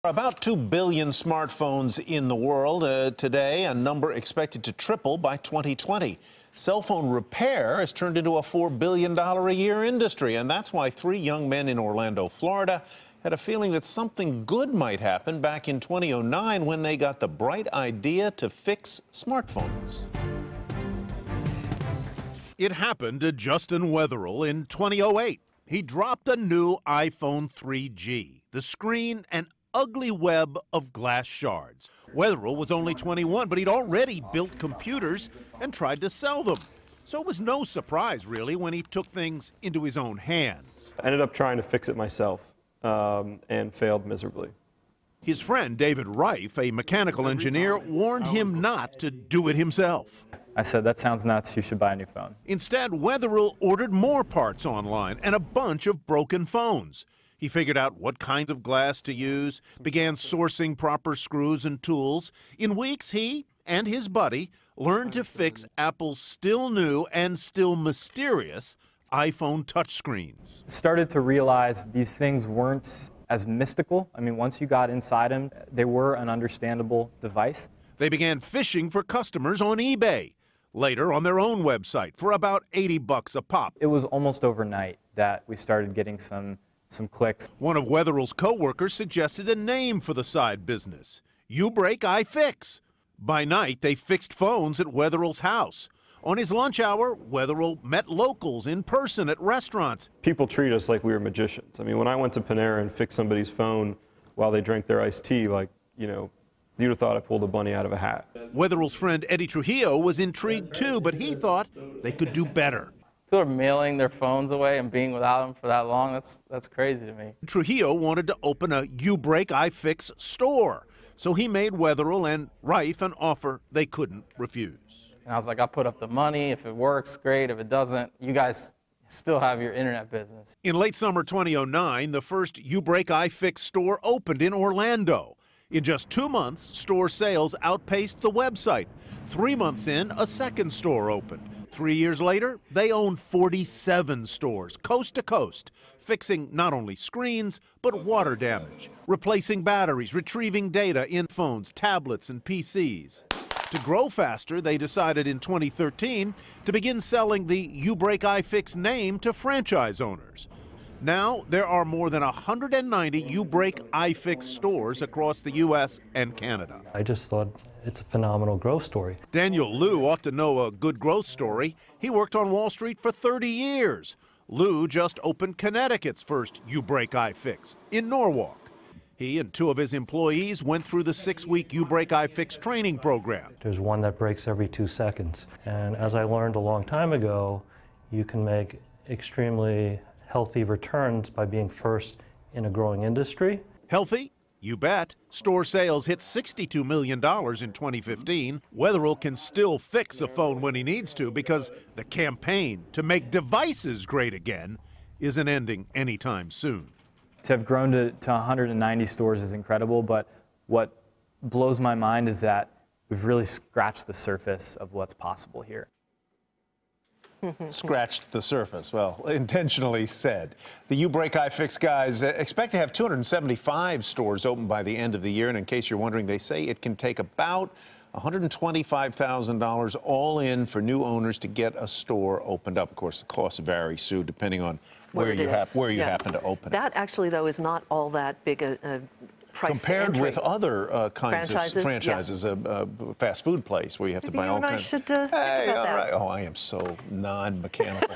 About 2 billion smartphones in the world today, a number expected to triple by 2020. Cell phone repair has turned into a $4 billion a year industry, and that's why 3 young men in Orlando, Florida, had a feeling that something good might happen back in 2009 when they got the bright idea to fix smartphones. It happened to Justin Wetherill in 2008. He dropped a new iPhone 3G. The screen and ugly web of glass shards. Wetherill was only 21, but he'd already built computers and tried to sell them. So it was no surprise, really, when he took things into his own hands. I ended up trying to fix it myself and failed miserably. His friend David Reif, a mechanical engineer, warned him not to do it himself. I said, that sounds nuts, you should buy a new phone. Instead, Wetherill ordered more parts online and a bunch of broken phones. He figured out what kinds of glass to use, began sourcing proper screws and tools. In weeks, he and his buddy learned to fix Apple's still new and still mysterious iPhone touchscreens. Started to realize these things weren't as mystical. I mean, once you got inside them, they were an understandable device. They began fishing for customers on eBay, later on their own website for about $80 a pop. It was almost overnight that we started getting some clicks. One of Wetherill's co-workers suggested a name for the side business, You Break, I Fix. By night, they fixed phones at Wetherill's house. On his lunch hour, Wetherill met locals in person at restaurants. People treat us like we were magicians. I mean, when I went to Panera and fixed somebody's phone while they drank their iced tea, like, you'd have thought I pulled a bunny out of a hat. Wetherill's friend Eddie Trujillo was intrigued too, but he thought they could do better. People are mailing their phones away and being without them for that long. That's crazy to me. Trujillo wanted to open a You Break, I Fix store. So he made Wetherill and Reif an offer they couldn't refuse. And I was like, I'll put up the money. If it works, great. If it doesn't, you guys still have your internet business. In late summer 2009, the first You Break, I Fix store opened in Orlando. In just 2 months, store sales outpaced the website. 3 months in, a second store opened. 3 years later, they own 47 stores, coast to coast, fixing not only screens, but water damage, replacing batteries, retrieving data in phones, tablets, and PCs. To grow faster, they decided in 2013 to begin selling the You Break, I Fix name to franchise owners. Now, there are more than 190 You Break, I Fix stores across the U.S. and Canada. I just thought it's a phenomenal growth story. Daniel Liu ought to know a good growth story. He worked on Wall Street for 30 years. Liu just opened Connecticut's first You Break, I Fix in Norwalk. He and 2 of his employees went through the 6-week You Break, I Fix training program. There's one that breaks every 2 seconds. And as I learned a long time ago, you can make extremely healthy returns by being first in a growing industry. Healthy? You bet. Store sales hit $62 million in 2015. Wetherill can still fix a phone when he needs to because the campaign to make devices great again isn't ending anytime soon. To have grown to 190 stores is incredible, but what blows my mind is that we've really scratched the surface of what's possible here. Scratched the surface. Well, intentionally said. The You Break, I Fix guys expect to have 275 stores open by the end of the year. And in case you're wondering, they say it can take about $125,000 all in for new owners to get a store opened up. Of course, the costs vary, Sue, depending on where you happen to open it. That actually, though, is not all that big a price compared to entry. with other kinds of franchises, yeah. a fast food place where you have to buy all kinds. Maybe you and I should think about that. Right. Oh, I am so non-mechanical.